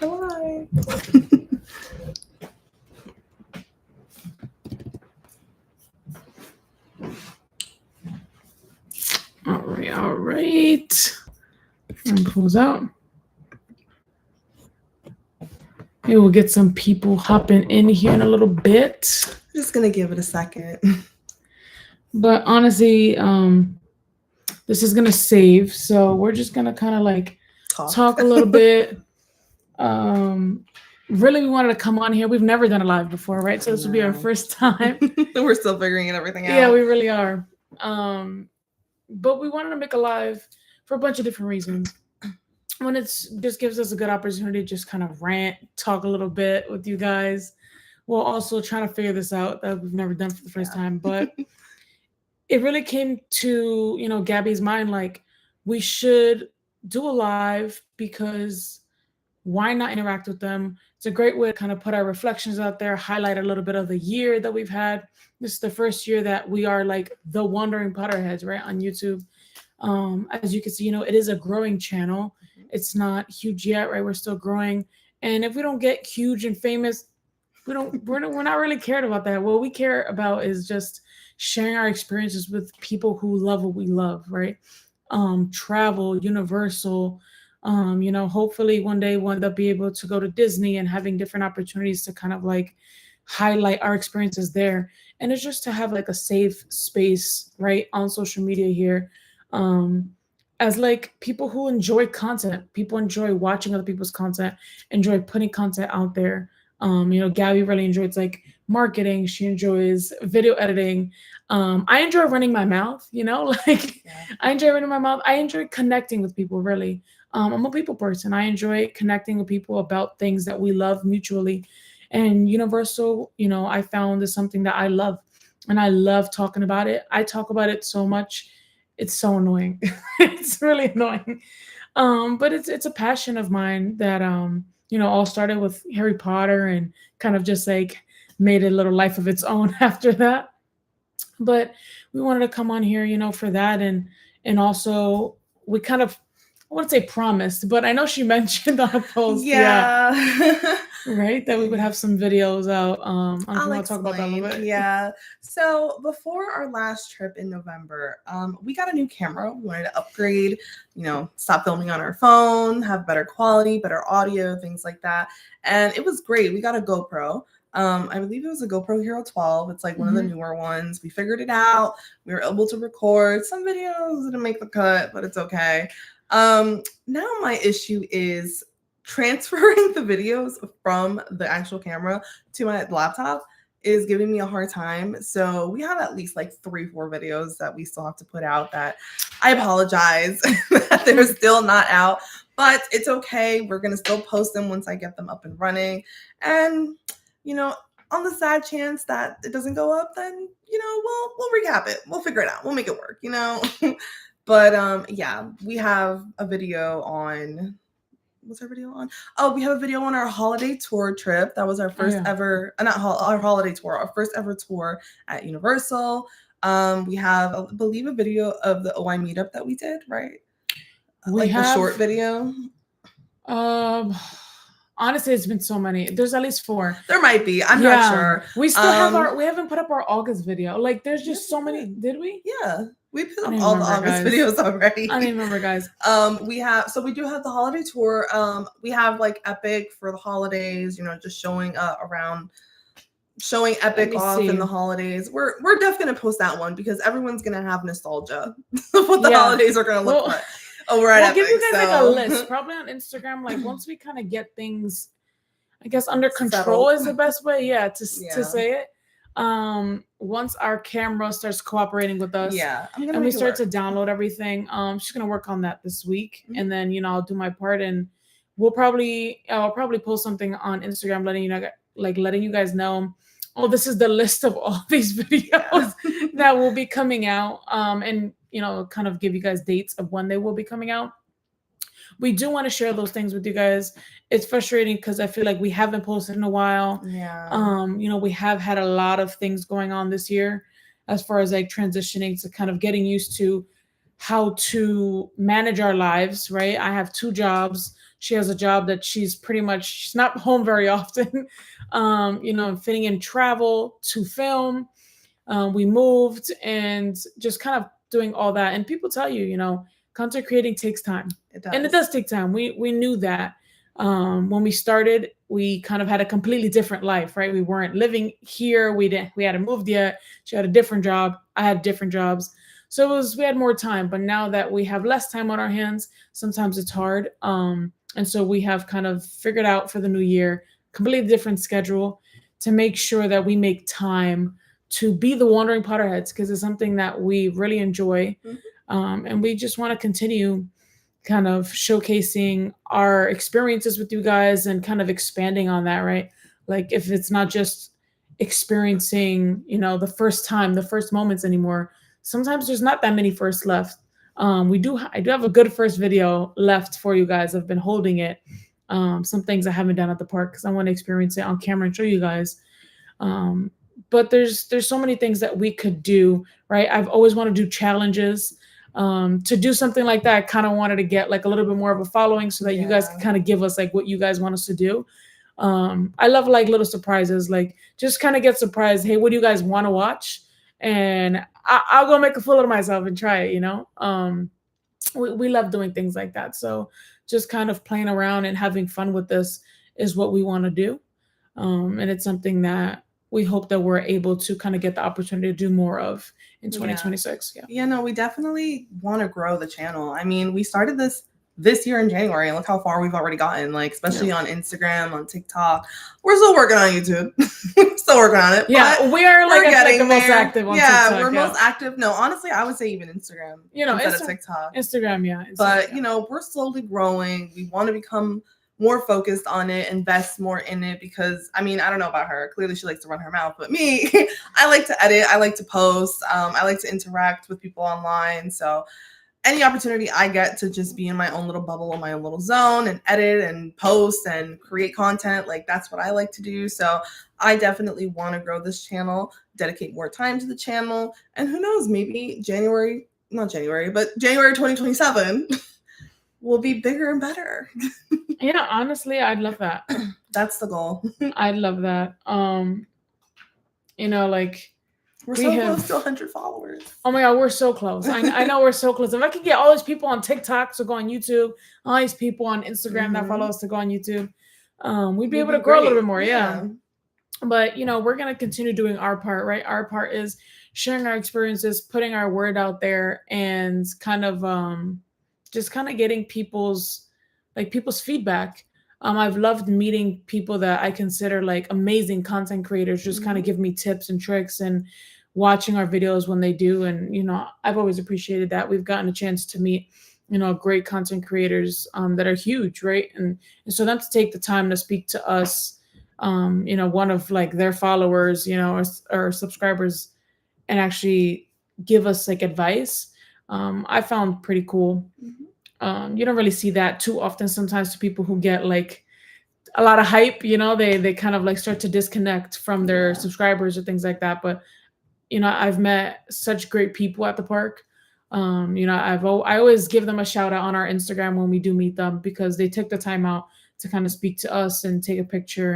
Bye. All right. And pulls out. Maybe we'll get some people hopping in here in a little bit. Just gonna give it a second. But honestly, this is gonna save, so we're just gonna kind of like talk a little bit. Really, we wanted to come on here. We've never done a live before, right? So this will be our first time. We're still figuring everything out. Yeah, we really are. But we wanted to make a live for a bunch of different reasons. When it's just gives us a good opportunity to just kind of rant, talk a little bit with you guys. We're also trying to figure this out that we've never done for the first time, but it really came to, you know, Gabby's mind, like we should do a live because why not interact with them? It's a great way to kind of put our reflections out there, highlight a little bit of the year that we've had. This is the first year that we are like the Wandering Potterheads, right, on YouTube. As you can see, you know, it is a growing channel. It's not huge yet, right? We're still growing. And if we don't get huge and famous, we're not really cared about that. What we care about is just sharing our experiences with people who love what we love, right? Travel, Universal, you know, hopefully one day we'll end up be able to go to Disney and having different opportunities to kind of like highlight our experiences there. And it's just to have like a safe space, right, on social media here. As like people who enjoy content, people enjoy watching other people's content, enjoy putting content out there. You know, Gabby really enjoys like marketing. She enjoys video editing. I enjoy running my mouth, you know, like I enjoy running my mouth. I enjoy connecting with people, really. I'm a people person. I enjoy connecting with people about things that we love mutually. And Universal, you know, I found is something that I love. And I love talking about it. I talk about it so much. It's so annoying. It's really annoying. But it's a passion of mine that you know, all started with Harry Potter and kind of just like made a little life of its own after that. But we wanted to come on here, you know, for that, and also we kind of, I wouldn't say promised, but I know she mentioned on a post, right, that we would have some videos out. I'll talk about that a little bit. Yeah. So before our last trip in November, we got a new camera. We wanted to upgrade, you know, stop filming on our phone, have better quality, better audio, things like that. And it was great. We got a GoPro. I believe it was a GoPro Hero 12. It's like one of the newer ones. We figured it out. We were able to record. Some videos didn't make the cut, but it's okay. Now my issue is transferring the videos from the actual camera to my laptop is giving me a hard time. So we have at least like 3-4 videos that we still have to put out that I apologize that they're still not out, but it's okay. We're going to still post them once I get them up and running. And, you know, on the sad chance that it doesn't go up, then, you know, we'll recap it. We'll figure it out. We'll make it work, you know? But yeah, we have a video on, what's our video on? Oh, we have a video on our holiday tour trip. That was our first ever, our holiday tour, our first ever tour at Universal. We have, I believe, a video of the OI meetup that we did, right? We have a short video. Honestly, it's been so many. There's at least 4. There might be. I'm not sure. We still have we haven't put up our August video. Like, there's just so many. Did we? Yeah. We put up all the August videos already. I don't even remember, guys. We do have the holiday tour. We have like Epic for the holidays, you know, just showing around, showing Epic off in the holidays. We're definitely gonna post that one because everyone's gonna have nostalgia of what the holidays are gonna look like. Over at Epic. We'll give you guys like a list, probably on Instagram. Like once we kind of get things, I guess, under control is the best way, to say it. Once our camera starts cooperating with us, and we start to download everything, she's gonna work on that this week, and then, you know, I'll do my part, and I'll probably post something on Instagram letting you guys know, oh, this is the list of all these videos that will be coming out, and, you know, kind of give you guys dates of when they will be coming out. We do want to share those things with you guys. It's frustrating because I feel like we haven't posted in a while. You know, we have had a lot of things going on this year as far as like transitioning to kind of getting used to how to manage our lives, right? I have 2 jobs. She has a job that she's not home very often. Fitting in travel to film. We moved and just kind of doing all that. And people tell you, content creating takes time. It does. And it does take time. We knew that. When we started, we kind of had a completely different life, right? We weren't living here. We hadn't moved yet. She had a different job. I had different jobs. So we had more time. But now that we have less time on our hands, sometimes it's hard. And so we have kind of figured out for the new year, completely different schedule to make sure that we make time to be the Wandering Potterheads, because it's something that we really enjoy. And we just want to continue kind of showcasing our experiences with you guys and kind of expanding on that, right? Like if it's not just experiencing, the first moments anymore, sometimes there's not that many firsts left. I do have a good first video left for you guys. I've been holding it. Some things I haven't done at the park because I want to experience it on camera and show you guys. But there's so many things that we could do, right? I've always wanted to do challenges. To do something like that, I kind of wanted to get like a little bit more of a following so that you guys can kind of give us like what you guys want us to do. I love like little surprises, like just kind of get surprised. Hey, what do you guys want to watch? And I'll go make a fool of myself and try it, we love doing things like that. So just kind of playing around and having fun with this is what we want to do. And it's something that we hope that we're able to kind of get the opportunity to do more of in 2026. Yeah, no, we definitely want to grow the channel. I mean, we started this year in January, and look how far we've already gotten, like especially on Instagram, on TikTok. We're still working on YouTube. We're still working on it. Yeah, we are like the most active on TikTok. Yeah, we're most active. No, honestly, I would say even Instagram instead of TikTok. Instagram, yeah. But, we're slowly growing. We want to become more focused on it, invest more in it, because I don't know about her. Clearly she likes to run her mouth, but me, I like to edit. I like to post. I like to interact with people online. So any opportunity I get to just be in my own little bubble, in my own little zone and edit and post and create content, like that's what I like to do. So I definitely want to grow this channel, dedicate more time to the channel. And who knows, maybe January 2027 will be bigger and better. Yeah, honestly, I'd love that. That's the goal. I'd love that. Like we're so close to 100 followers. Oh my God, we're so close. I know we're so close. If I could get all these people on TikTok to go on YouTube, all these people on Instagram that follow us to go on YouTube, we'd be able to grow a little bit more. Yeah. But, we're going to continue doing our part, right? Our part is sharing our experiences, putting our word out there, and kind of just kind of getting people's feedback. I've loved meeting people that I consider like amazing content creators, just kind of give me tips and tricks, and watching our videos when they do. And, I've always appreciated that. We've gotten a chance to meet, great content creators that are huge, right? And so them to take the time to speak to us, one of like their followers, or subscribers, and actually give us like advice, I found pretty cool. You don't really see that too often sometimes to people who get like a lot of hype, they kind of like start to disconnect from their subscribers or things like that. But, I've met such great people at the park. I always give them a shout out on our Instagram when we do meet them, because they took the time out to kind of speak to us and take a picture.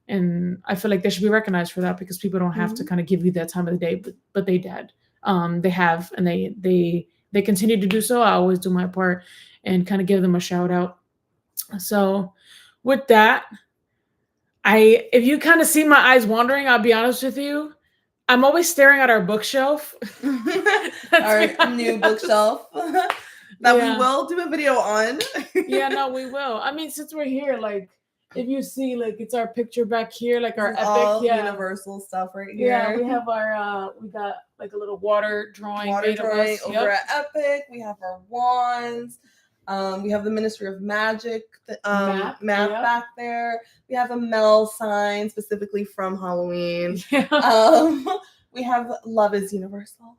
And I feel like they should be recognized for that, because people don't have to kind of give you that time of the day, but they did. They have, and they continue to do so. I always do my part and kind of give them a shout out. So with that, if you kind of see my eyes wandering, I'll be honest with you, I'm always staring at our bookshelf. Our new bookshelf that we will do a video on. Yeah, no, we will. Since we're here, like, if you see, like, it's our picture back here, like our epic, all universal stuff right here. Yeah, we have our, we got like a little water drawing over at Epic. We have our wands. We have the Ministry of Magic map back there. We have a Mel sign specifically from Halloween. Yeah. We have Love is Universal.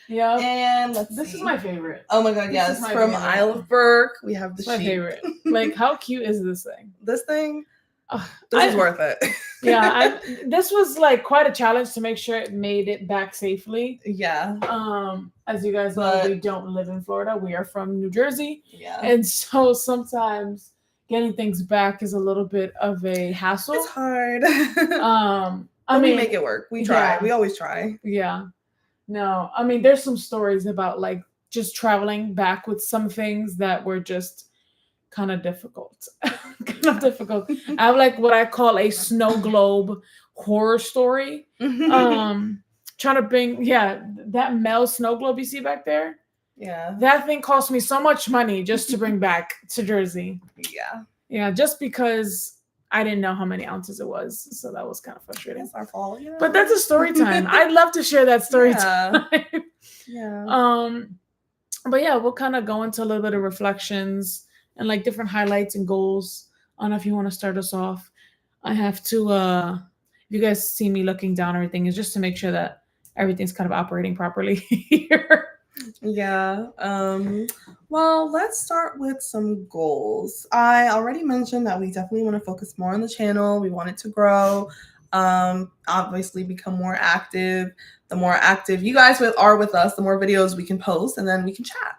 Yeah. And this is my favorite. Oh my God, yes. From Isle of Burke. We have the sheep. My favorite. Like, how cute is this thing? This thing, This is worth it. Yeah, this was like quite a challenge to make sure it made it back safely. Yeah. As you guys know, we don't live in Florida. We are from New Jersey. Yeah. And so sometimes getting things back is a little bit of a hassle. It's hard. I mean, we make it work. We try. Yeah. We always try. Yeah. No, I mean, there's some stories about like just traveling back with some things that were just kind of difficult. Difficult. I have like what I call a snow globe horror story. Trying to bring that Mel snow globe you see back there. Yeah. That thing cost me so much money just to bring back to Jersey. Yeah. Yeah, just because I didn't know how many ounces it was. So that was kind of frustrating. It's our fault. You know? But that's a story time. I'd love to share that story time. Yeah. But yeah, we'll kind of go into a little bit of reflections and like different highlights and goals. I don't know if you want to start us off. I have to, if you guys see me looking down, everything is just to make sure that everything's kind of operating properly here. Yeah. Well, let's start with some goals. I already mentioned that we definitely want to focus more on the channel. We want it to grow. Obviously become more active. The more active you guys are with us, the more videos we can post and then we can chat.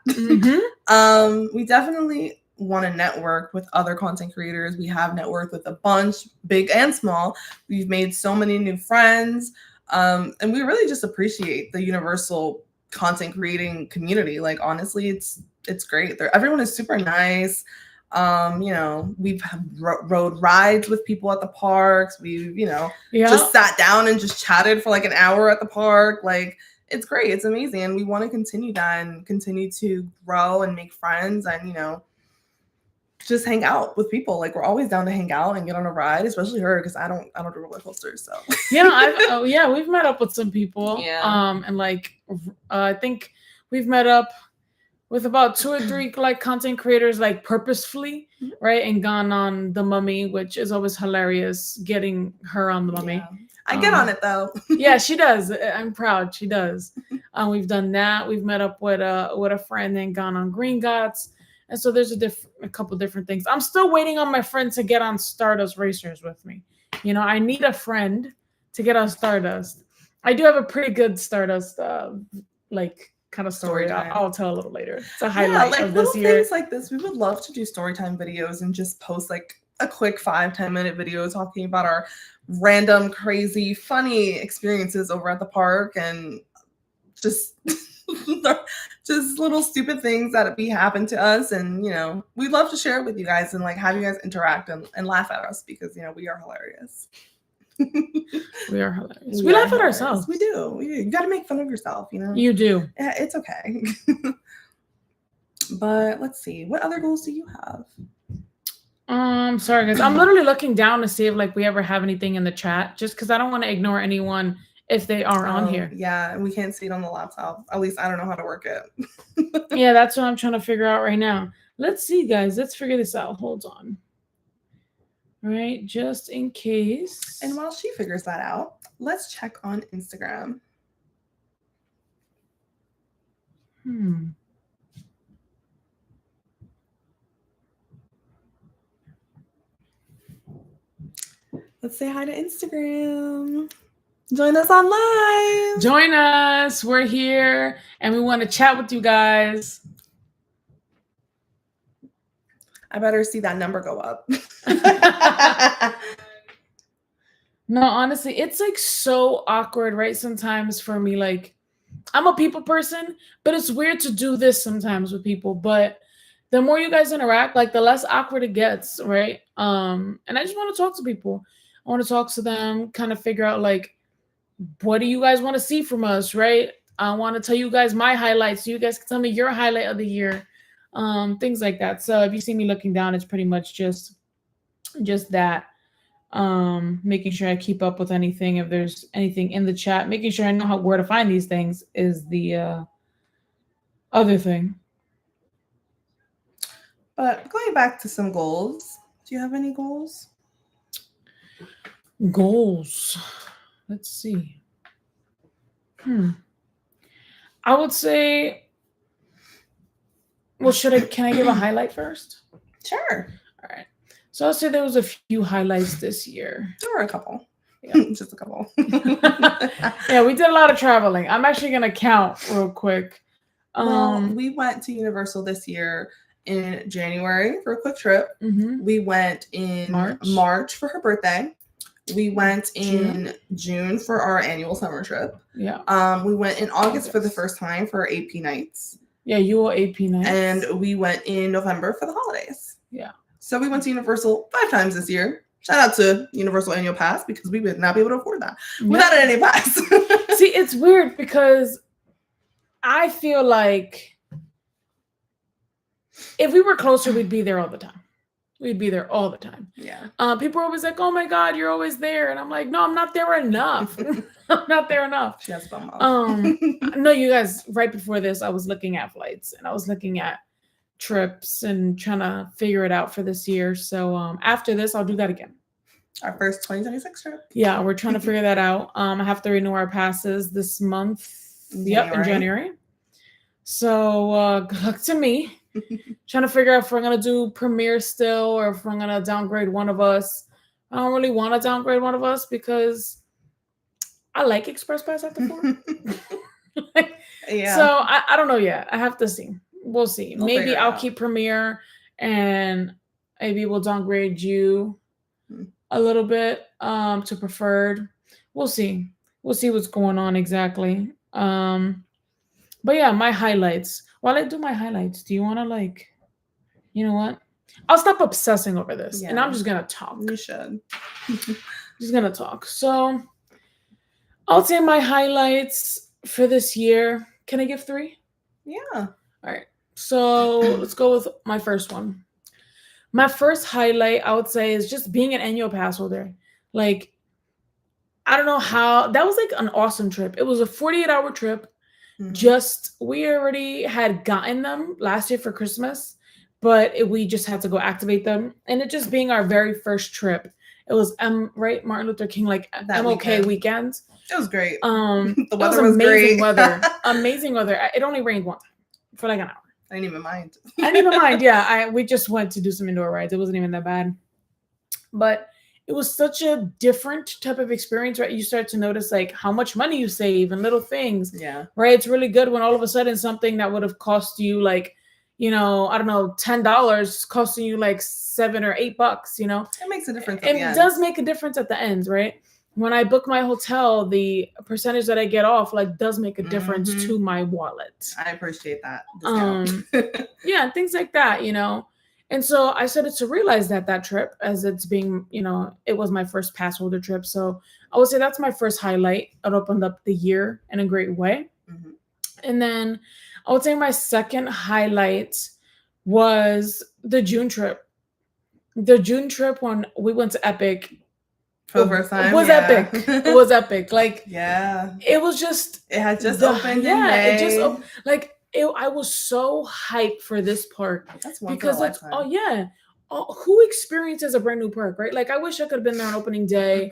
We definitely want to network with other content creators. We have networked with a bunch, big and small. We've made so many new friends. And we really just appreciate the universal content creating community. Like, honestly, it's great. Everyone is super nice. We've rode rides with people at the parks. We've, just sat down and just chatted for like an hour at the park. Like, it's great. It's amazing. And we want to continue that and continue to grow and make friends and, just hang out with people. Like, we're always down to hang out and get on a ride, especially her, because I don't do roller coasters. So we've met up with some people. And like I think we've met up with about 2 or 3 like content creators, like purposefully, right? And gone on The Mummy, which is always hilarious. Getting her on The Mummy. Yeah. I get on it though. Yeah, she does. I'm proud. She does. We've done that. We've met up with a friend and gone on Green Gots. And so there's a couple different things. I'm still waiting on my friend to get on Stardust Racers with me. I need a friend to get on Stardust. I do have a pretty good Stardust, kind of story. I'll tell a little later. It's a highlight of this year. Things like this. We would love to do storytime videos and just post like a quick 5-10 minute video talking about our random, crazy, funny experiences over at the park and just just little stupid things that be happen to us. And we'd love to share it with you guys and like have you guys interact and laugh at us because we are hilarious. We are hilarious. We laugh at ourselves. We do. You got to make fun of yourself, You do. Yeah, it's okay. But let's see. What other goals do you have? Sorry guys. I'm literally looking down to see if like we ever have anything in the chat, just because I don't want to ignore anyone if they are on here. Yeah, and we can't see it on the laptop. At least I don't know how to work it. Yeah, that's what I'm trying to figure out right now. Let's see, guys. Let's figure this out. Hold on. All right, just in case. And while she figures that out, let's check on Instagram. Let's say hi to Instagram. Join us on live. Join us. We're here and we want to chat with you guys. I better see that number go up. No, honestly, it's like so awkward, right? Sometimes for me, like I'm a people person, but it's weird to do this sometimes with people. But the more you guys interact, like the less awkward it gets, right? And I just want to talk to people. I want to talk to them, kind of figure out like, what do you guys want to see from us, right? I want to tell you guys my highlights so you guys can tell me your highlight of the year, things like that. So if you see me looking down, it's pretty much just that, making sure I keep up with anything. If there's anything in the chat, making sure I know where to find these things is the other thing. But going back to some goals, do you have any goals? Goals. Let's see. I would say, well, can I give a highlight first? Sure. All right. So I'll say there was a few highlights this year. There were a couple. Yeah. Just a couple. Yeah, we did a lot of traveling. I'm actually gonna count real quick. Well, we went to Universal this year in January for a quick trip. We went in March for her birthday. We went in June for our annual summer trip. Yeah. We went in August for the first time for our AP nights. Yeah, you were AP nights. And we went in November for the holidays. Yeah. So we went to Universal 5 times this year. Shout out to Universal Annual Pass because we would not be able to afford that without an annual pass. See, it's weird because I feel like if we were closer, we'd be there all the time. We'd be there all the time. Yeah. People are always like, "Oh my God, you're always there," and I'm like, "No, I'm not there enough. I'm not there enough." She has bum off. No, you guys. Right before this, I was looking at flights and I was looking at trips and trying to figure it out for this year. So after this, I'll do that again. Our first 2026 trip. Yeah, we're trying to figure that out. I have to renew our passes this month. Yep, in January. So good luck to me. Trying to figure out if we're gonna do Premiere still or if we're gonna downgrade one of us. I don't really want to downgrade one of us because I like Express Pass after 4. Yeah. So I don't know yet. I have to see. We'll see. Maybe I'll out. keep Premiere and maybe we'll downgrade you a little bit to preferred. We'll see. We'll see what's going on exactly. But yeah, my highlights. While I do my highlights, do you want to you know what? I'll stop obsessing over this and I'm just going to talk. You should. Just going to talk. So I'll say my highlights for this year. Can I give 3? Yeah. All right. So let's go with my first one. My first highlight, I would say, is just being an annual pass holder. I don't know how. That was an awesome trip. It was a 48-hour trip. We already had gotten them last year for Christmas, but we just had to go activate them. And it just being our very first trip. It was Martin Luther King MLK weekend. It was great. The weather was amazing. Amazing weather. It only rained one time for an hour. I didn't even mind. Yeah, we just went to do some indoor rides. It wasn't even that bad. But it was such a different type of experience, right? You start to notice how much money you save and little things. Yeah. Right. It's really good when all of a sudden something that would have cost you I don't know, $10 costing you $7 or $8, It makes a difference. It does make a difference at the end, right? When I book my hotel, the percentage that I get off does make a difference to my wallet. I appreciate that. Yeah, things like that, And so I started to realize that trip, as it's being, it was my first pass holder trip. So I would say that's my first highlight. It opened up the year in a great way. And then I would say my second highlight was the June trip. The June trip when we went to Epic. For the first time. It was epic. It was epic. Yeah. It was just. It had just opened in May. It just opened. I was so hyped for this park. That's one because it's who experiences a brand new park, right? I wish I could have been there on opening day,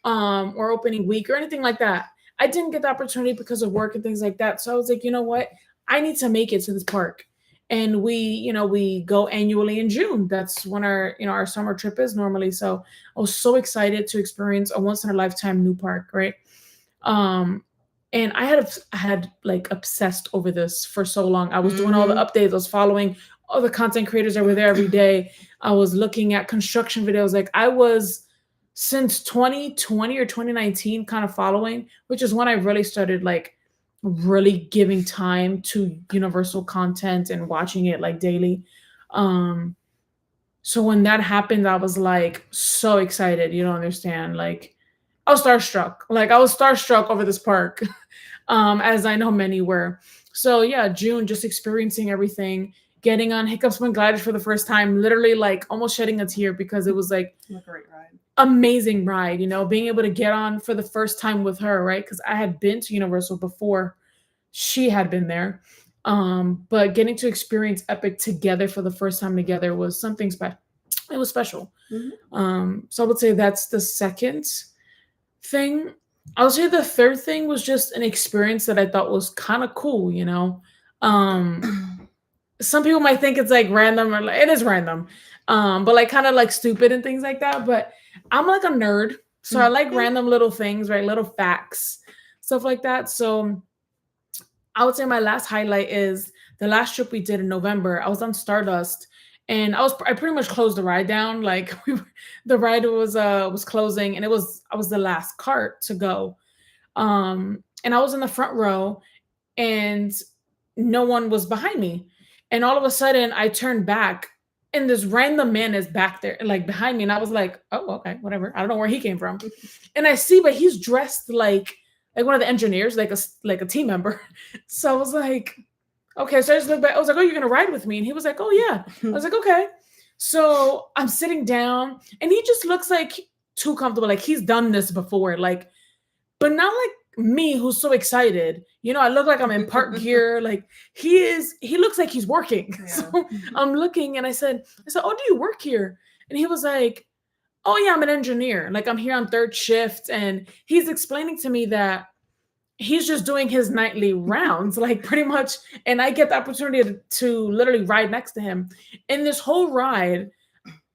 or opening week or anything like that. I didn't get the opportunity because of work and things like that. So I was like, you know what? I need to make it to this park. And we go annually in June. That's when our summer trip is normally. So I was so excited to experience a once in a lifetime new park, right? And I had obsessed over this for so long. I was doing all the updates. I was following all the content creators that were there every day. I was looking at construction videos. I was since 2020 or 2019 kind of following, which is when I really started really giving time to Universal content and watching it daily. So when that happened, I was so excited. You don't understand. I was starstruck. I was starstruck over this park, as I know many were. So yeah, June, just experiencing everything, getting on Hiccups Swing Gliders for the first time, literally almost shedding a tear because it was a great ride. Amazing ride, being able to get on for the first time with her, right? Because I had been to Universal before she had been there. But getting to experience Epic together for the first time together was something special. It was special. So I would say that's the second thing. I would say the third thing was just an experience that I thought was kind of cool, some people might think it's like random or like it is random, but like kind of like stupid and things like that. But I'm like a nerd, so I like random little things, right? Little facts, stuff like that. So I would say my last highlight is the last trip we did in November. I was on Stardust, and I pretty much closed the ride down. Like the ride was closing, and I was the last cart to go. And I was in the front row, and no one was behind me. And all of a sudden, I turned back, and this random man is back there, like behind me. And I was like, "Oh, okay, whatever. I don't know where he came from." And I see, but he's dressed like one of the engineers, like a team member. So I was like, "Okay." So I just looked back. I was like, "Oh, you're gonna ride with me?" And he was like, "Oh yeah." I was like, "Okay." So I'm sitting down, and he just looks like too comfortable. Like he's done this before. Like, but not like me who's so excited. You know, I look like I'm in park gear. Like he looks like he's working. Yeah. So I'm looking and I said, "Oh, do you work here?" And he was like, "Oh yeah, I'm an engineer. Like I'm here on third shift." And he's explaining to me that he's just doing his nightly rounds, like pretty much. And I get the opportunity to literally ride next to him. And this whole ride,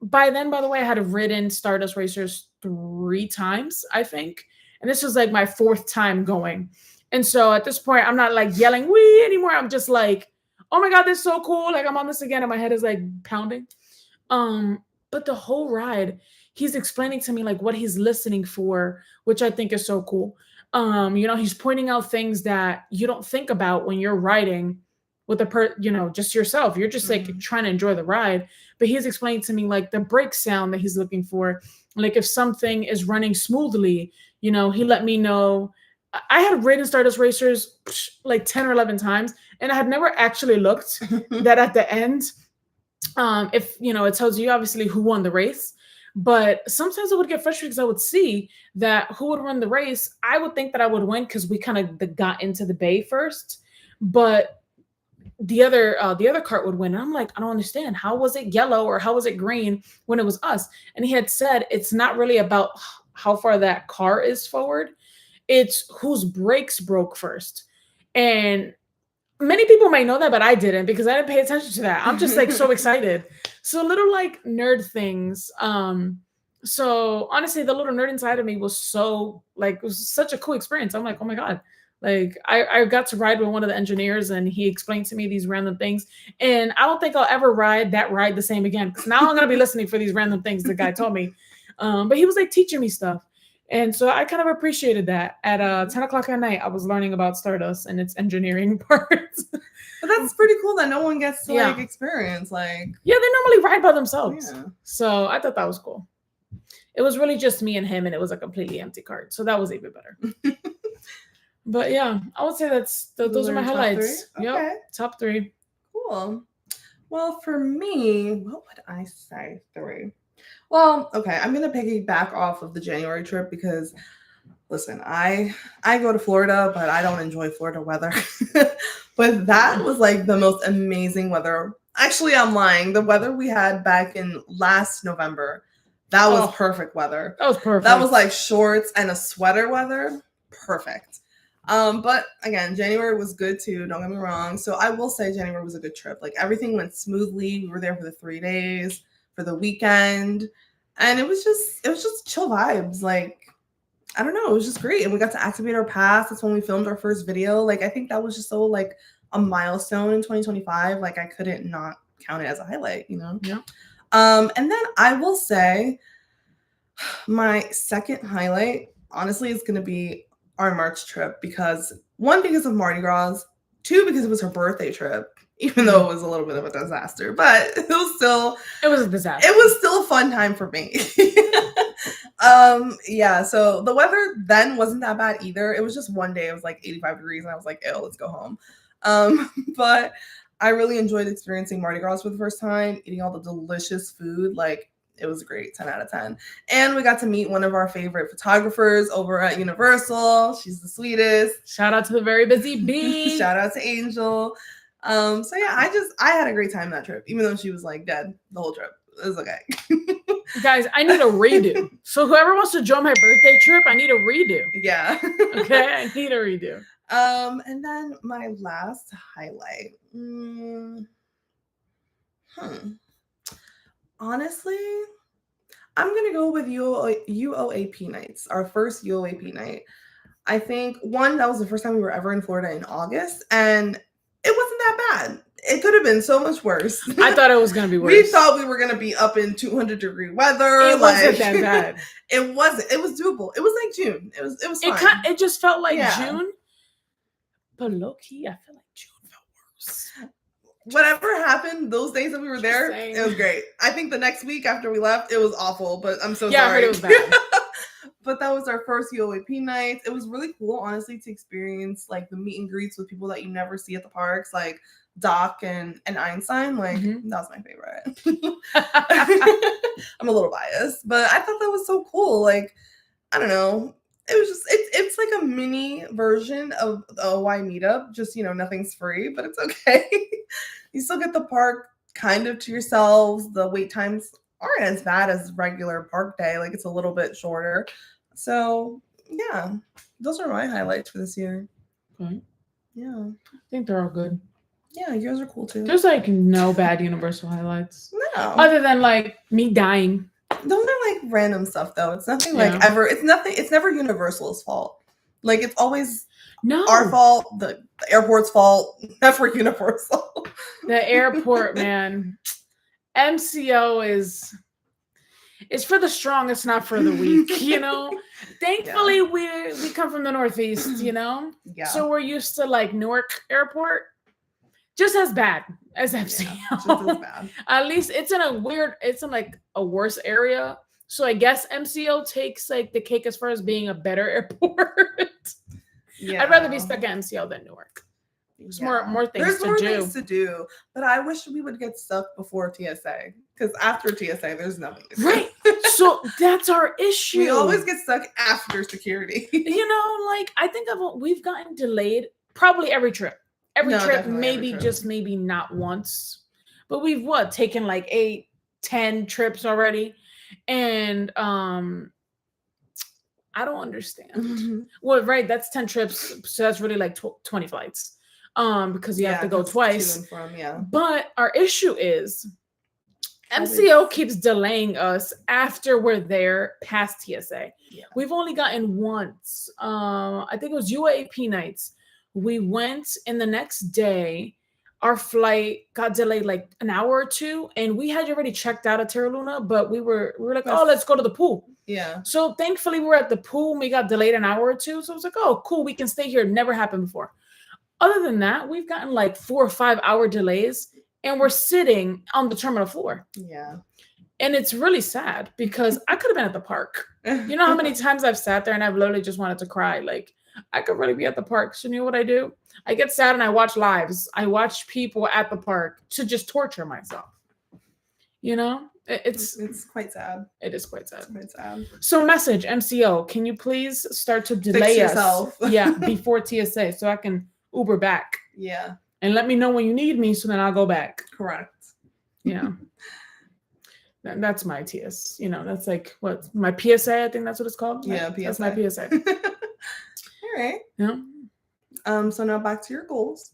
by then, by the way, I had ridden Stardust Racers 3 times, I think. And this was like my 4th time going. And so at this point, I'm not like yelling wee anymore. I'm just like, oh my God, this is so cool. Like I'm on this again. And my head is like pounding. But the whole ride, he's explaining to me like what he's listening for, which I think is so cool. You know, he's pointing out things that you don't think about when you're riding with just yourself. You're just like trying to enjoy the ride. But he's explaining to me like the brake sound that he's looking for. Like if something is running smoothly, you know, he let me know. I had ridden Stardust Racers like 10 or 11 times, and I had never actually looked that at the end. If you know, it tells you obviously who won the race. But sometimes I would get frustrated because I would see that who would run the race. I would think that I would win because we kind of got into the bay first, but the other cart would win. And I'm like, I don't understand. How was it yellow or how was it green when it was us? And he had said it's not really about how far that car is forward. It's whose brakes broke first. And many people might know that, but I didn't because I didn't pay attention to that. I'm just like so excited. So little like nerd things. So honestly, the little nerd inside of me was so like, it was such a cool experience. I'm like, oh my God. Like I got to ride with one of the engineers and he explained to me these random things. And I don't think I'll ever ride that ride the same again. Because now I'm going to be listening for these random things the guy told me. But he was like teaching me stuff. And so I kind of appreciated that. At 10 o'clock at night, I was learning about Stardust and its engineering parts. But that's pretty cool that no one gets to like experience like. Yeah, they normally ride by themselves. Yeah. So I thought that was cool. It was really just me and him, and it was a completely empty cart. So that was even better. But yeah, I would say those are my highlights. Okay. Yep, top 3. Cool. Well, for me, what would I say? 3. Well, okay, I'm gonna piggyback off of the January trip because, listen, I go to Florida, but I don't enjoy Florida weather. But that was like the most amazing weather. Actually, I'm lying. The weather we had back in last November, that was perfect weather. That was perfect. That was like shorts and a sweater weather. Perfect. But again, January was good too. Don't get me wrong. So I will say January was a good trip. Like everything went smoothly. We were there for the 3 days, for the weekend, and it was just chill vibes. Like I don't know, it was just great. And we got to activate our pass. That's when we filmed our first video. Like I think that was just so like a milestone in 2025. Like I couldn't not count it as a highlight, you know? Yeah. And then I will say my second highlight, honestly, is gonna be our March trip because 1, because of Mardi Gras, 2, because it was her birthday trip, even though it was a little bit of a disaster, but it was a disaster. It was still a fun time for me. Yeah, so the weather then wasn't that bad either. It was just one day, it was like 85 degrees, and I was like, ew, let's go home. But I really enjoyed experiencing Mardi Gras for the first time, eating all the delicious food. Like it was great, 10 out of 10. And we got to meet one of our favorite photographers over at Universal. She's the sweetest. Shout out to the very busy bee. Shout out to Angel. So yeah, I had a great time that trip, even though she was like dead the whole trip. It was okay. Guys, I need a redo. So whoever wants to join my birthday trip, I need a redo. Yeah. Okay, I need a redo. And then my last highlight. Honestly, I'm gonna go with UOAP nights. Our first UOAP night. I think one, that was the first time we were ever in Florida in August, and it wasn't that bad. It could have been so much worse. I thought it was gonna be worse. We thought we were gonna be up in 200-degree weather. It wasn't that bad. It wasn't. It was doable. It was like June. It was fine. It just felt like June, but low key, I feel like June felt worse. Whatever happened those days that we were there, it was great. I think the next week after we left, it was awful. But I'm so sorry. I heard it was bad. But that was our first UOAP night. It was really cool, honestly, to experience like the meet and greets with people that you never see at the parks, like Doc and Einstein. Like that was my favorite. I'm a little biased, but I thought that was so cool. Like, I don't know. It was just it's like a mini version of the OI meetup. Just, nothing's free, but it's okay. You still get the park kind of to yourselves. The wait times aren't as bad as regular park day. Like, it's a little bit shorter. So yeah, those are my highlights for this year. Okay. Yeah, I think they're all good. Yeah, yours are cool too. There's like no bad Universal highlights. No. Other than like me dying. Those are like random stuff though. It's nothing like ever. It's nothing. It's never Universal's fault. Like, it's always our fault. The airport's fault. Never Universal. The airport, man. MCO is for the strong. It's not for the weak. Thankfully, we come from the Northeast. Yeah. So we're used to like Newark Airport. Just as bad as MCO. Yeah, just as bad. At least it's in like a worse area. So I guess MCO takes like the cake as far as being a better airport. Yeah. I'd rather be stuck at MCO than Newark. There's more things There's to more do. Things to do. But I wish we would get stuck before TSA. Because after TSA, there's nothing to do. Right. So that's our issue. We always get stuck after security. Like, I think we've gotten delayed probably every trip. Every trip, maybe not once, but we've taken like 8, 10 trips already, and I don't understand. Well, right, that's 10 trips, so that's really like 20 flights, because you have to go twice. To and from, But our issue is MCO keeps delaying us after we're there past TSA. Yeah. We've only gotten once. I think it was UAP nights. We went, and the next day, our flight got delayed like an hour or two, and we had already checked out of Terra Luna, but we were like, let's go to the pool. Yeah. So thankfully, we were at the pool, and we got delayed an hour or two. So I was like, oh, cool, we can stay here. Never happened before. Other than that, we've gotten like 4 or 5 hour delays, and we're sitting on the terminal floor. Yeah. And it's really sad because I could have been at the park. You know how many times I've sat there and I've literally just wanted to cry. Like, I could really be at the park. So you know what I do? I get sad and I watch lives. I watch people at the park to just torture myself. It's quite sad. It is quite sad. It's quite sad. So message MCO, can you please start to delay us? Before TSA so I can Uber back. Yeah. And let me know when you need me so then I'll go back. Correct. Yeah. That's my TS. That's like what my PSA. I think that's what it's called. Yeah, PSA. That's my PSA. All right. Yeah. So now back to your goals.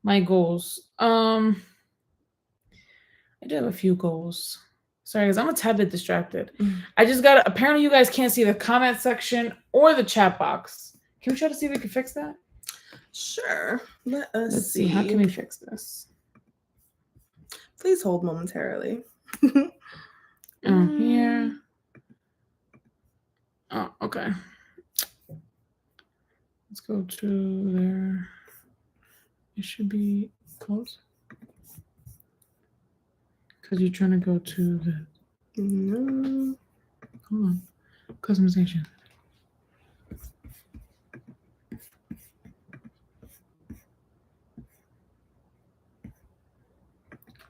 My goals. I do have a few goals. Sorry, because I'm a tad bit distracted. I just apparently you guys can't see the comment section or the chat box. Can we try to see if we can fix that? Sure. Let's see. How can we fix this? Please hold momentarily. Here. Oh, okay. Let's go to there. It should be close. Because you're trying to go to the... No. Hold on. Customization.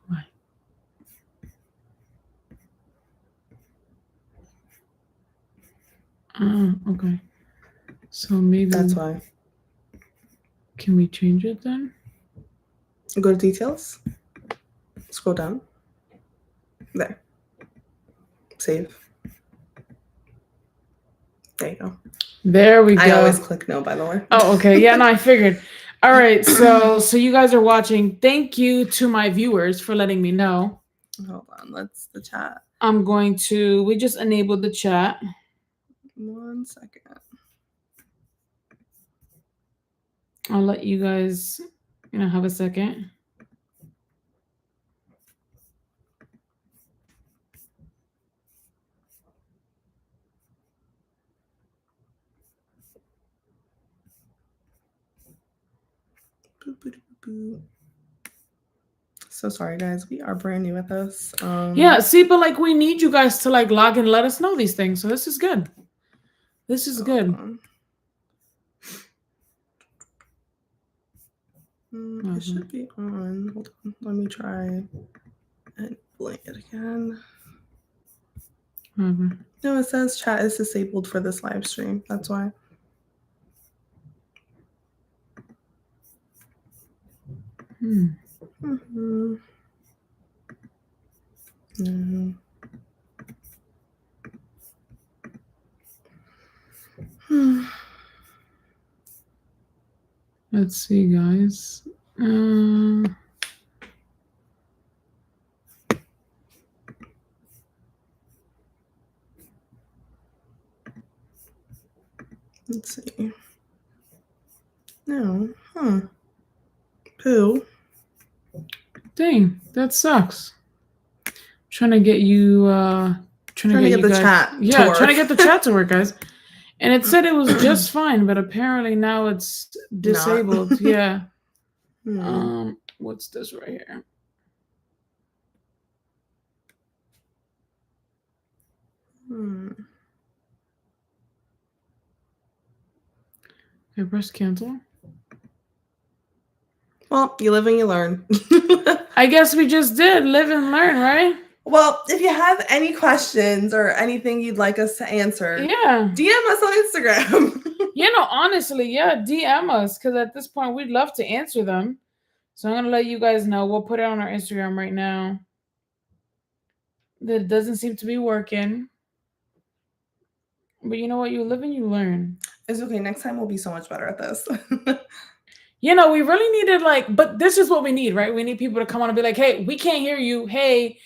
Why? Okay. So maybe... That's why. Can we change it then? Go to details. Scroll down. There. Save. There you go. There we go. I always click no, by the way. Oh, okay. Yeah, no, I figured. All right, so you guys are watching. Thank you to my viewers for letting me know. Hold on, let's the chat. We just enabled the chat. 1 second. I'll let you guys, have a second. So sorry, guys. We are brand new at this. Yeah, see, but like we need you guys to like log and let us know these things. So this is good. This is good. It should be on. Hold on. Let me try and blink it again. No, it says chat is disabled for this live stream. That's why. Let's see, guys. Let's see. No. Pooh. Dang, that sucks. Trying to get you trying to get the guys, chat. Yeah, to work. trying to get the chat to work, guys. And it said it was just fine, but apparently now it's disabled. Yeah. What's this right here? Okay, press cancel. Well, you live and you learn. I guess we just did live and learn, right? Well, if you have any questions or anything you'd like us to answer, DM us on Instagram. Honestly, DM us, because at this point we'd love to answer them. So I'm gonna let you guys know. We'll put it on our Instagram right now. That doesn't seem to be working. But you know what? You live and you learn. It's okay. Next time we'll be so much better at this. We really needed but this is what we need, right? We need people to come on and be like, hey, we can't hear you. Hey,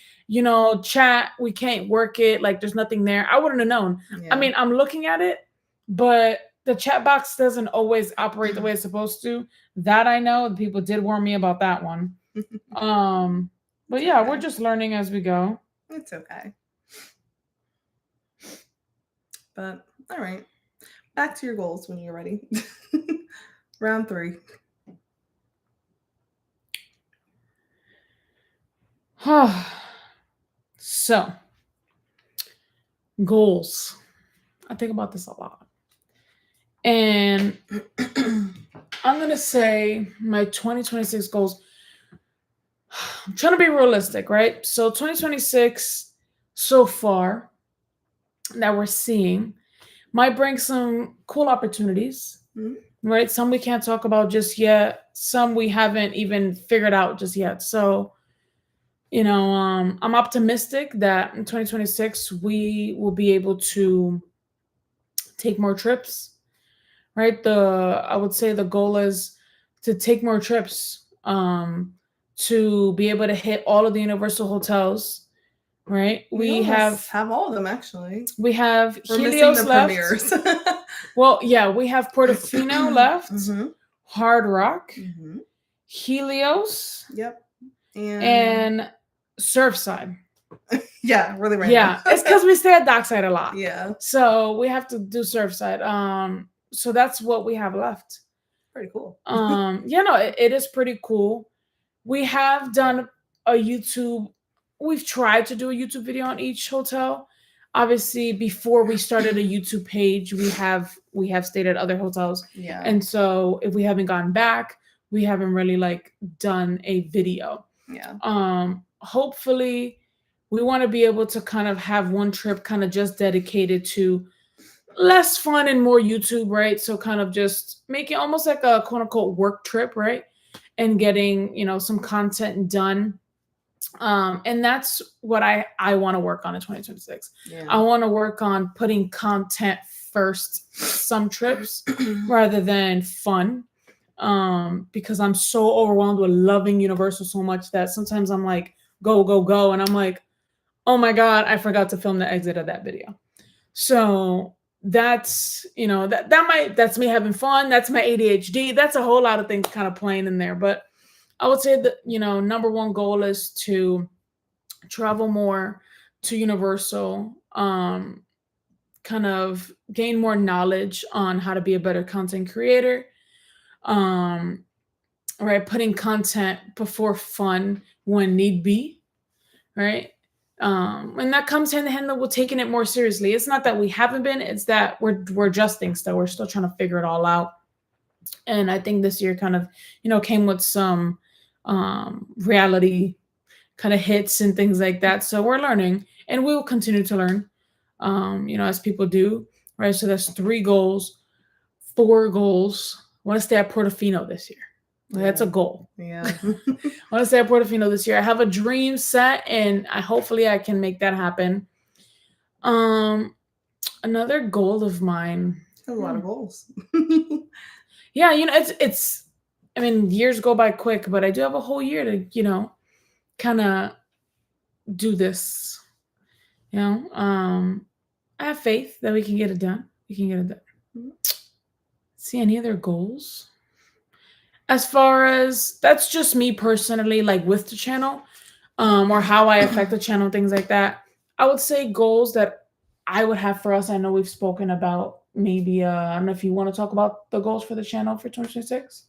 chat, we can't work it. Like, there's nothing there. I wouldn't have known. Yeah. I mean, I'm looking at it, but the chat box doesn't always operate the way it's supposed to. That I know. People did warn me about that one. But yeah, okay. We're just learning as we go. It's okay. But all right. Back to your goals when you're ready. Round 3. So, goals. I think about this a lot. And I'm going to say my 2026 goals. I'm trying to be realistic, right? So 2026 so far that we're seeing might bring some cool opportunities, right? Some we can't talk about just yet. Some we haven't even figured out just yet. So, I'm optimistic that in 2026 we will be able to take more trips, right? I would say the goal is to take more trips, to be able to hit all of the Universal hotels, right? We have all of them, actually. We have Helios left. Well, yeah, we have Portofino left, Hard Rock, Helios, and Surfside. Yeah, really random. Yeah, it's because we stay at Dockside a lot. Yeah. So we have to do Surfside. So that's what we have left. Pretty cool. It is pretty cool. We have done we've tried to do a YouTube video on each hotel. Obviously, before we started a YouTube page, we have stayed at other hotels. Yeah. And so if we haven't gone back, we haven't really done a video. Yeah. Hopefully we want to be able to kind of have one trip kind of just dedicated to less fun and more YouTube, right? So kind of just make it almost like a quote unquote work trip, right? And getting, some content done. And that's what I want to work on in 2026. Yeah. I want to work on putting content first, some trips rather than fun. because I'm so overwhelmed with loving Universal so much that sometimes I'm like, go, go, go. And I'm like, oh my God, I forgot to film the exit of that video. So that's, that's me having fun. That's my ADHD. That's a whole lot of things kind of playing in there. But I would say that, number one goal is to travel more to Universal, kind of gain more knowledge on how to be a better content creator, right? Putting content before fun when need be, right? And that comes hand in hand with taking it more seriously. It's not that we haven't been, it's that we're adjusting still. We're still trying to figure it all out. And I think this year kind of, came with some reality kind of hits and things like that. So we're learning and we will continue to learn, as people do, right? So that's 4 goals. I want to stay at Portofino this year. That's a goal. Yeah. I want to stay at Portofino this year. I have a dream set and hopefully I can make that happen. Another goal of mine. A lot of goals. Yeah, it's years go by quick, but I do have a whole year to, kind of do this. I have faith that we can get it done. See any other goals? As far as that's just me personally, like with the channel, or how I affect the channel, things like that. I would say goals that I would have for us. I know we've spoken about maybe, I don't know if you want to talk about the goals for the channel for 2026.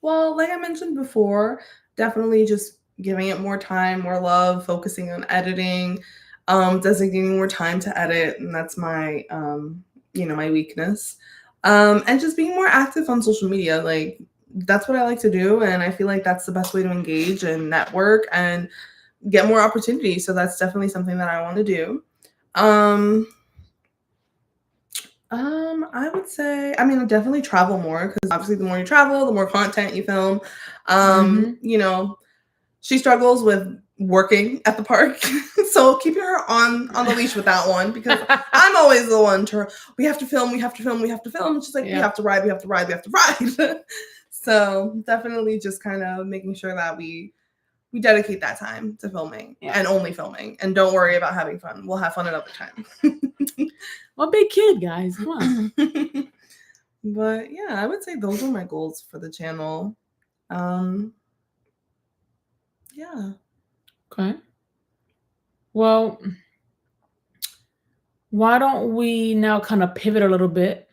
Well, like I mentioned before, definitely just giving it more time, more love, focusing on editing, designating more time to edit. And that's my, my weakness. And just being more active on social media. Like, that's what I like to do. And I feel like that's the best way to engage and network and get more opportunities. So that's definitely something that I want to do. I would say, definitely travel more because obviously the more you travel, the more content you film. She struggles with working at the park. So keeping her on the leash with that one because I'm always the one we have to film. And she's like, we have to ride. So definitely just kind of making sure that we dedicate that time to filming and only filming and don't worry about having fun. We'll have fun another time. I'm a big kid, guys. Come on. But yeah, I would say those are my goals for the channel. Yeah. Okay. Well, why don't we now kind of pivot a little bit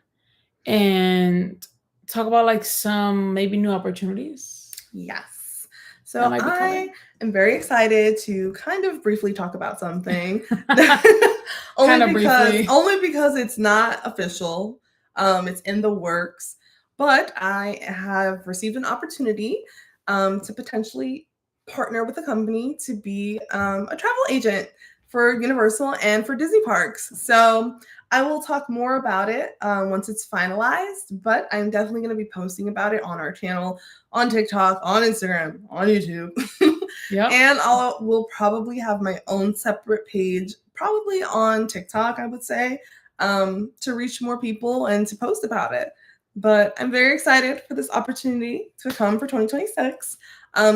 and talk about like some maybe new opportunities? Yes. So I am very excited to kind of briefly talk about something. only because it's not official. It's in the works. But I have received an opportunity to potentially partner with a company to be a travel agent for Universal and for Disney parks. So I will talk more about it once it's finalized, but I'm definitely going to be posting about it on our channel, on TikTok, on Instagram, on YouTube. Yep. And we'll probably have my own separate page, probably on TikTok, I would say, to reach more people and to post about it. But I'm very excited for this opportunity to come for 2026.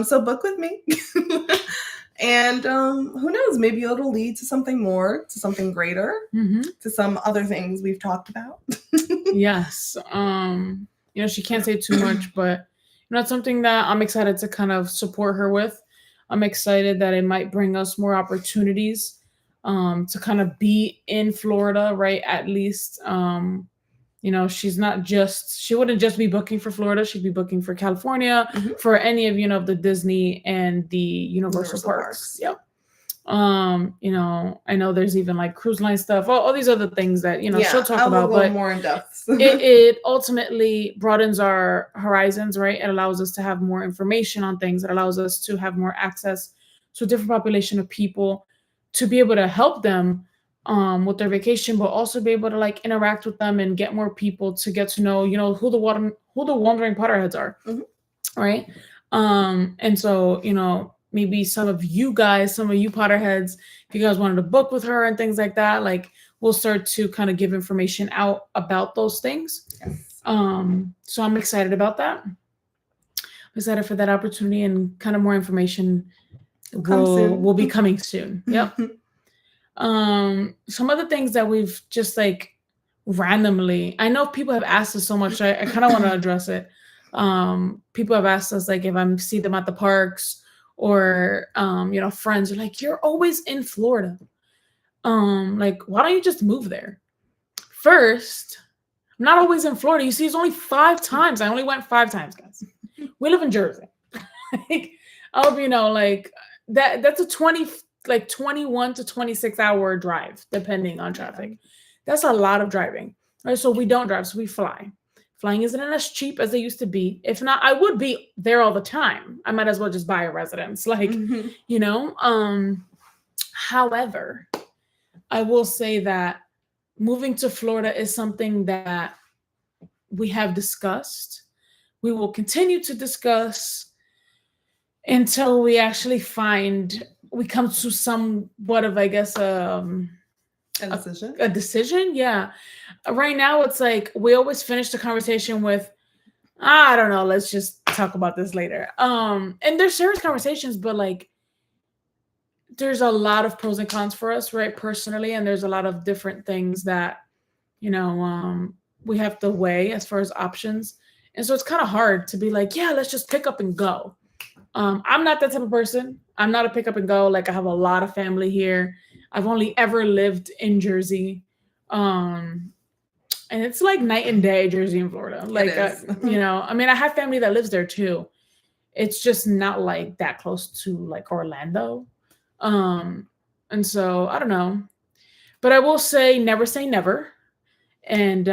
So book with me. And who knows, maybe it'll lead to something more, to something greater, to some other things we've talked about. Yes. She can't say too much, but it's something that I'm excited to kind of support her with. I'm excited that it might bring us more opportunities to kind of be in Florida, right? At least, she wouldn't just be booking for Florida. She'd be booking for California, for any of the Disney and the Universal parks. Yep. I know there's even like cruise line stuff, all these other things that, she'll talk about, but more in depth. it ultimately broadens our horizons, right? It allows us to have more information on things. It allows us to have more access to a different population of people, to be able to help them with their vacation, but also be able to like interact with them and get more people to get to know, who the wandering Potterheads are, right? And so, maybe some of you Potterheads, if you guys wanted to book with her and things like that, like we'll start to kind of give information out about those things. Yes. So I'm excited about that. I'm excited for that opportunity, and kind of more information will be coming soon. Yep. Some other things that we've just like randomly, I know people have asked us so much, I kind of want to address it. People have asked us, like, if I see them at the parks, or friends are like, you're always in Florida, like, why don't you just move there? First, I'm not always in Florida. You see, it's only 5 times. I only went 5 times, guys. We live in Jersey. Like, I hope you know, like, that's a 21 to 26 hour drive, depending on traffic. That's a lot of driving, right? So we don't drive, so we fly. Flying isn't as cheap as they used to be. If not, I would be there all the time. I might as well just buy a residence, like, however, I will say that moving to Florida is something that we have discussed. We will continue to discuss until we actually we come to somewhat of, I guess, a decision. Yeah. Right now, it's like we always finish the conversation with, I don't know, let's just talk about this later. And there's serious conversations, but like, there's a lot of pros and cons for us, right, personally, and there's a lot of different things that we have to weigh as far as options. And so it's kind of hard to be like, yeah, let's just pick up and go. I'm not that type of person. I'm not a pick up and go. Like, I have a lot of family here. I've only ever lived in Jersey. And it's like night and day, Jersey and Florida. Like, I mean, I have family that lives there too. It's just not like that close to like Orlando. And so I don't know, but I will say never. And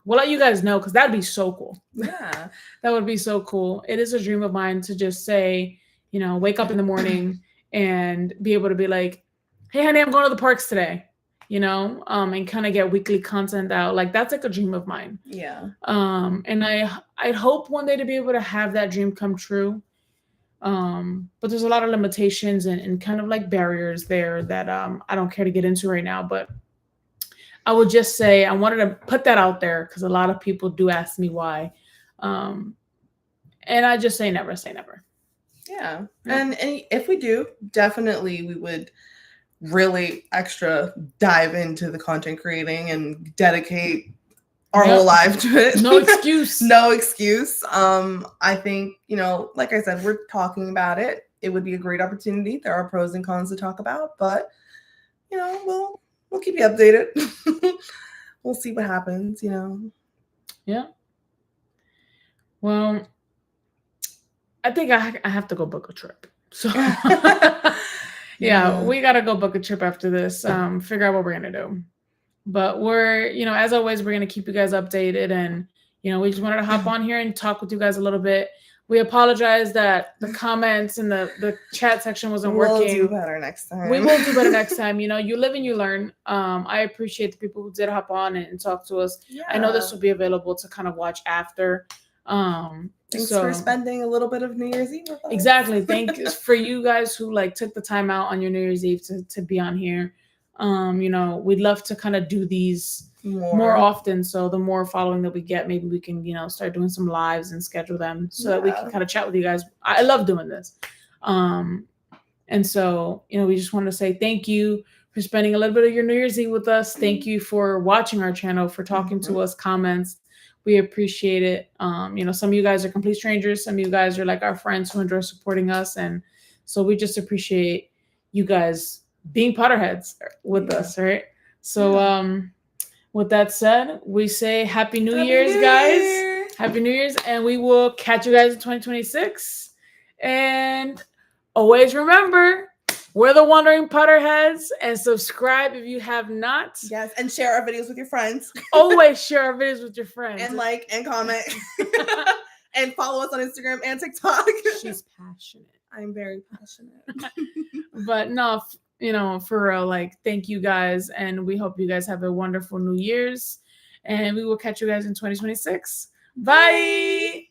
we'll let you guys know, because that'd be so cool. Yeah. That would be so cool. It is a dream of mine to just say, wake up in the morning and be able to be like, hey, honey, I'm going to the parks today, and kind of get weekly content out. Like, that's like a dream of mine. Yeah. And I'd hope one day to be able to have that dream come true. But there's a lot of limitations and kind of like barriers there that I don't care to get into right now. But I would just say I wanted to put that out there, because a lot of people do ask me why. And I just say never say never. Yeah. And if we do, definitely we would really extra dive into the content creating and dedicate our whole life to it. No excuse. No excuse. I think, like I said, we're talking about it. It would be a great opportunity. There are pros and cons to talk about, but we'll keep you updated. We'll see what happens, Yeah. Well, I think I have to go book a trip. So yeah, we got to go book a trip after this. Figure out what we're going to do. But we're, as always, we're going to keep you guys updated. And, we just wanted to hop on here and talk with you guys a little bit. We apologize that the comments and the chat section wasn't working. We'll do better next time. We will do better next time. You live and you learn. I appreciate the people who did hop on and talk to us. Yeah. I know this will be available to kind of watch after. Thanks for spending a little bit of New Year's Eve with us. Exactly. Thanks for you guys who took the time out on your New Year's Eve to be on here. We'd love to kind of do these more often. So the more following that we get, maybe we can, start doing some lives and schedule them so that we can kind of chat with you guys. I love doing this. And so, we just wanted to say thank you for spending a little bit of your New Year's Eve with us. Thank you for watching our channel, for talking to us, comments. We appreciate it. Some of you guys are complete strangers. Some of you guys are like our friends who enjoy supporting us. And so we just appreciate you guys being Potterheads with us, right? So with that said, we say Happy New Year's, guys. Happy New Year's. And we will catch you guys in 2026. And always remember, we're the Wandering Potterheads, and subscribe if you have not. Yes, and share our videos with your friends. Always share our videos with your friends. And like and comment. And follow us on Instagram and TikTok. She's passionate. I'm very passionate. But no, for real, thank you guys. And we hope you guys have a wonderful New Year's. And we will catch you guys in 2026. Bye.